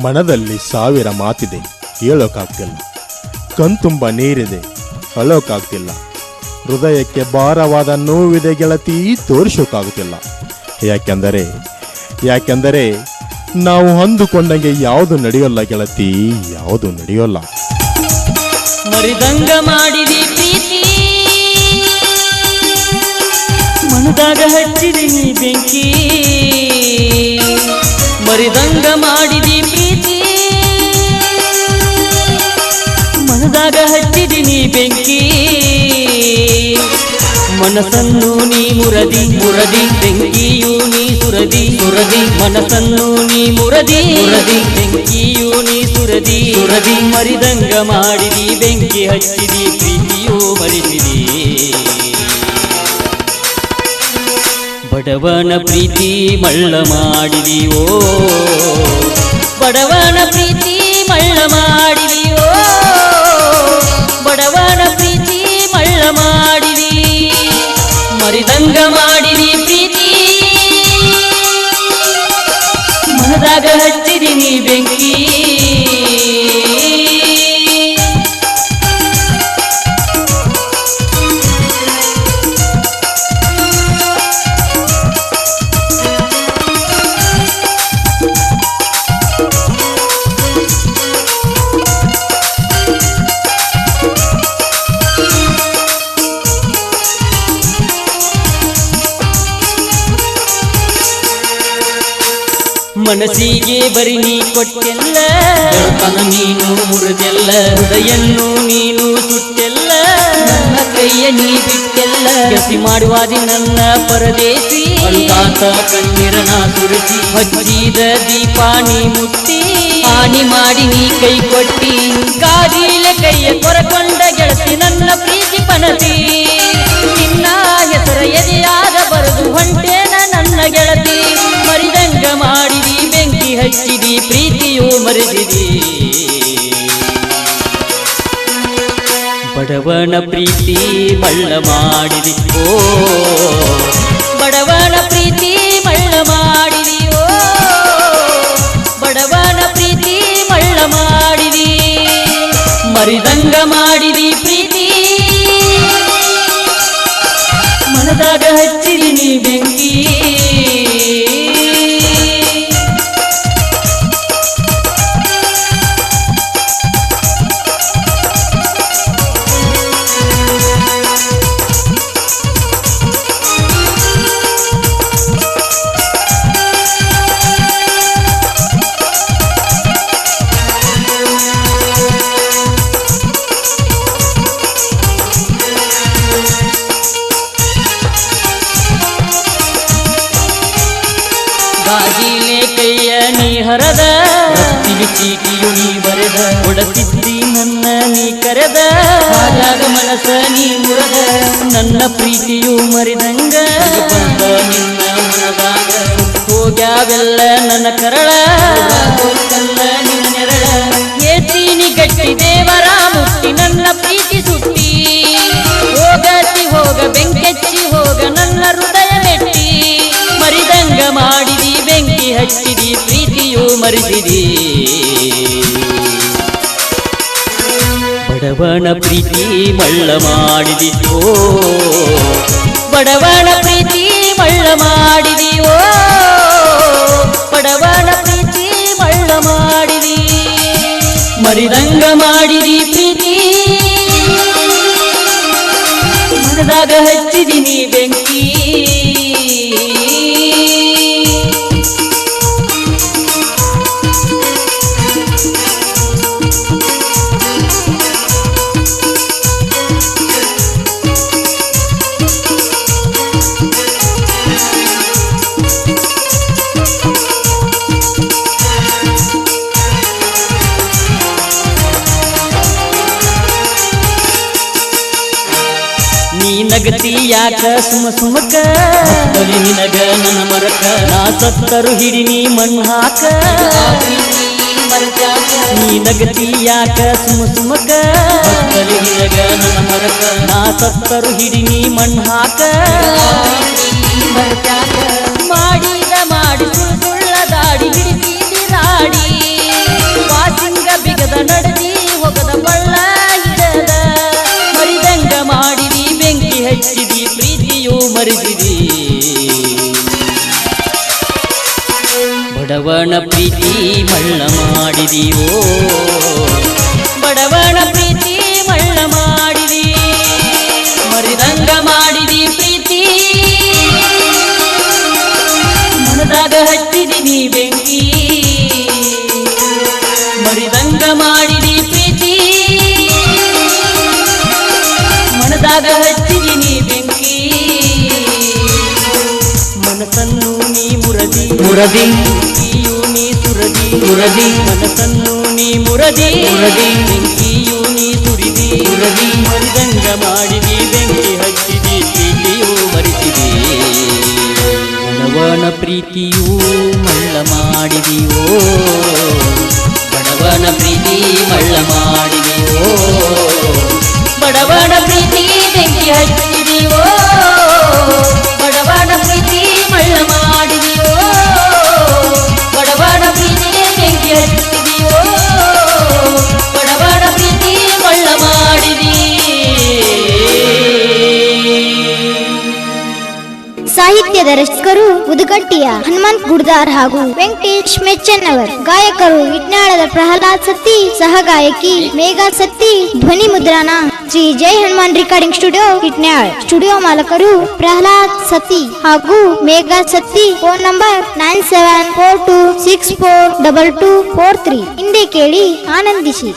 ಮನದಲ್ಲಿ ಸಾವಿರ ಮಾತಿದೆ, ಹೇಳೋಕ್ಕಾಗ್ತಿಲ್ಲ. ಕಣ್ತುಂಬ ನೀರಿದೆ, ಅಳೋಕ್ಕಾಗ್ತಿಲ್ಲ. ಹೃದಯಕ್ಕೆ ಭಾರವಾದ ನೋವಿದೆ ಗೆಳತಿ, ತೋರಿಸೋಕ್ಕಾಗುತ್ತಿಲ್ಲ. ಯಾಕೆಂದರೆ ನಾವು ಅಂದುಕೊಂಡಂಗೆ ಯಾವುದು ನಡೆಯೋಲ್ಲ ಗೆಳತಿ, ಯಾವುದು ನಡೆಯೋಲ್ಲ. ಮರಿದಂಗ ಮಾಡಿದಿ ಪ್ರೀತಿ, ಮನದಾಗ ಹಚ್ಚಿದಿ ನೀ ಬೆಂಕಿ. ಮರಿದಂಗ ಮಾಡಿದಿ ಪ್ರೀತಿ, ಮನದಾಗ ಹಚ್ಚಿದಿ ನೀ ಬೆಂಕಿ. ಮನಸ್ಸನ್ನು ನೀ ಮುರದಿ ಬೆಂಕಿಯು ನೀ ಸುರದಿ. ಮನಸ್ಸನ್ನು ನೀ ಮುರದಿ ಬೆಂಕಿಯು ನೀ ಸುರದಿ. ಮರಿದಂಗ ಮಾಡಿದಿ ಬೆಂಕಿ ಹಚ್ಚಿದಿ, ಪ್ರೀತಿಯು ಮರಿಸಿದಿ. ಬಡವನ ಪ್ರೀತಿ ಮಳ್ಳ ಮಾಡಿದಿಯೋ, ಬಡವನ ಪ್ರೀತಿ ಮಳ್ಳ ಮಾಡಿದಿಯೋ, ಬಡವನ ಪ್ರೀತಿ ಮಳ್ಳ ಮಾಡಿದಿ. ಮರಿದಂಗ ಮಾಡಿದಿ ಪ್ರೀತಿ, ಮನದಾಗ ಹಚ್ಚಿದಿ ನೀ ಬೆಂಕಿ. ಮನಸ್ಸಿಗೆ ಬರಿ ನೀ ಕೊಟ್ಟೆಲ್ಲ, ತನ ನೀನು ಮುರಿದೆಲ್ಲ. ಹೃದಯನ್ನು ನೀನು ಸುಟ್ಟೆಲ್ಲ, ನನ್ನ ಕೈಯ ನೀ ಬಿಟ್ಟೆಲ್ಲ. ಕಸಿ ಮಾಡುವಾದಿ ನನ್ನ ಪರದೇಶಿ, ಅಳುಗಾತ ಕಣ್ಣೀರನ ಸುರಿಸಿ. ಹಚ್ಚಿದ ದೀಪ ನೀ ಮುಟ್ಟಿ, ಹಾನಿ ಮಾಡಿ ನೀ ಕೈ ಕೊಟ್ಟಿ. ಕಾದಿಲೆ ಕೈಯ ಕೊರಕೊಂಡ ಗೆಳತಿ ನನ್ನ ಪ್ರೀತಿ ಪನತಿ. ನಿನ್ನ ಹೆಸರ ಎದೆಯಾಗ ಬರೆದು ಹೊಂಟೇನ ನನ್ನ ಗೆಳತಿ. ಮರಿದಂಗ ಮಾಡಿದಿ ಬೆಂಕಿ ಹಚ್ಚಿದಿ, ಪ್ರೀತಿಯು ಮರೆದಿದಿ. ಬಡವನ ಪ್ರೀತಿ ಮಳ್ಳ ಮಾಡಿದಿ ಓ, ಬಡವನ ಪ್ರೀತಿ ಮಳ್ಳ ಮಾಡಿದಿ ಓ, ಬಡವನ ಪ್ರೀತಿ ಮಳ್ಳ ಮಾಡಿದಿ. ಮರಿದಂಗ ಮಾಡಿದಿ ಪ್ರೀತಿ, ಮನದಾಗ ಹಚ್ಚಿದಿ ನೀ ಬೆಂಕಿ. ಬಾಗಿಲೆ ಕೈಯ ನೀ ಹರದ, ರಕ್ತಿಗೆ ಚೀಟಿಯು ನೀ ಬರೆದ. ಕೊಡತಿದ್ದಿ ನನ್ನ ನೀ ಕರೆದ, ಹಾಗಾಗ ಮನಸ್ಸ ನೀ ಮುರದ. ನನ್ನ ಪ್ರೀತಿಯು ಮರಿದಂಗ ಬಂದ ನಿನ್ನ ಮನದಾಗ. ಹೋಗ್ಯಾವೆಲ್ಲ ನನ್ನ ಕರಳ, ಹೋಗ್ತಲ್ಲ ನಿನ್ನ ನೆರಳ. ಏತೀನಿ ಗಟ್ಟಿ ದೇವರ ಮುಟ್ಟಿ, ನನ್ನ ಪ್ರೀತಿ ಸುಟ್ಟಿ. ಹೋಗತಿ ಹೋಗ ಬೆಂಕೆಚ್ಚಿ ಹೋಗ ನನ್ನ ಹೃದಯ ಮೆಟ್ಟಿ. ಮರಿದಂಗ ಮಾಡಿದಿ ಬೆಂಕಿ ಹಚ್ಚಿದಿ, ಪ್ರೀತಿಯು ಮರಿಸಿದಿ. ಬಡವನ ಪ್ರೀತಿ ಮಳ್ಳ ಮಾಡಿದಿ ಓ, ಬಡವನ ಪ್ರೀತಿ ಮಳ್ಳ ಮಾಡಿದಿ ಓ, ಬಡವನ ಪ್ರೀತಿ ಮಳ್ಳ ಮಾಡಿದಿ. ಮರಿದಂಗ ಮಾಡಿದಿ ಪ್ರೀತಿ, ಮನದಾಗ ಹಚ್ಚಿದಿ ನೀ ಬೆಂಕಿ. ನೀ ನಗತಿ ಯಾಕ ಸುಮ ಸುಮಕ, ನಿನಗ ನನ್ನ ಮರಕ. ನಾ ಸತ್ತರು ಹಿಡಿ ನೀ ಮಣ್ಣು ಹಾಕ, ನೀ ನಗತಿ ಯಾಕ ಸುಮ ಸುಮಕ. ನಿನಗ ನನ್ನ ಮರಕ. ನಾ ಸತ್ತರು ಹಿಡಿ ನೀ ಮಣ್ಣು ಹಾಕ. ಮಾಡಿದ ಮಾಡಿ ಸುಳ್ಳ ದಾಡಿ ಹಿಡಿಸಿದಿ ರಾಡಿ. ಬಡವನ ಪ್ರೀತಿ ಮಳ್ಳ ಮಾಡಿದೀವೋ ಬಡವನ ಪ್ರೀತಿ ಮಳ್ಳ ಮಾಡಿದಿ ಮರಿದಂಗ ಮಾಡಿದಿ ಪ್ರೀತಿ ಮನದಾಗ ಹಚ್ಚಿದಿ ನೀ ಬೆಂಕಿ ಮರಿದಂಗ ಮಾಡಿದಿ ಪ್ರೀತಿ ಮನದಾಗ ಹಚ್ಚಿದಿ ನೀ ಬೆಂಕಿ ಮನಸ್ಸನ್ನು ನೀ ಮುರದಿ ಮುರದಿ ಬೆಂಕಿಯು ನೀ ಸುರದಿ ಸುರದಿ ಮನಸ್ಸನ್ನು ನೀ ಮುರದಿ ಮುರದಿ ಬೆಂಕಿಯು ನೀ ಸುರಿದಿ ಸುರದಿ ಮರಿದಂಗ ಮಾಡಿದಿ ಬೆಂಕಿ ಹಚ್ಚಿದಿ ಪ್ರೀತಿಯು ಮರಿಸಿದಿ ಬಡವನ ಪ್ರೀತಿಯೂ ಮಳ್ಳ ಮಾಡಿದೀವೋ ಬಡವನ ಪ್ರೀತಿ ಮಳ್ಳ ಮಾಡಿದೀವೋ ಬಡವನ ಪ್ರೀತಿ ಬೆಂಕಿ ಹಚ್ಚಿದೀವೋ ಬಡವನ ಪ್ರೀತಿ ಮಳ್ಳ ಮಾಡಿದೀವೋ ಬಡವನ ಪ್ರೀತಿ ಬೆಂಕಿ ಹಚ್ಚಿದೀವೋ ಬಡವನ ಪ್ರೀತಿ ಮಳ್ಳ ಮಾಡಿದೀ ಸಾಹಿತ್ಯದ ರಚಕರು ಉದುಗಟ್ಟಿಯ ಹನುಮಂತ್ ಗುಡ್ದಾರ್ ಹಾಗೂ ವೆಂಕಟೇಶ್ ಮೆಚ್ಚನ್ನವರ್. ಗಾಯಕರು ವಿಜ್ಞಾನದ ಪ್ರಹ್ಲಾದ್ ಸತ್ತಿ, ಸಹಗಾಯಕಿ ಮೇಘಾ ಸತ್ತಿ, ಧ್ವನಿ ಮುದ್ರಣ Shri Jai Hanuman recording studio Itnal. Studio ಮಾಲಕರು ಪ್ರಹ್ಲಾದ್ ಸತ್ತಿ ಹಾಗೂ ಮೇಘಾ ಸತ್ತಿ. Phone number 9742642243. ಹಿಂದೆ ಕೇಳಿ ಆನಂದಿಸಿ.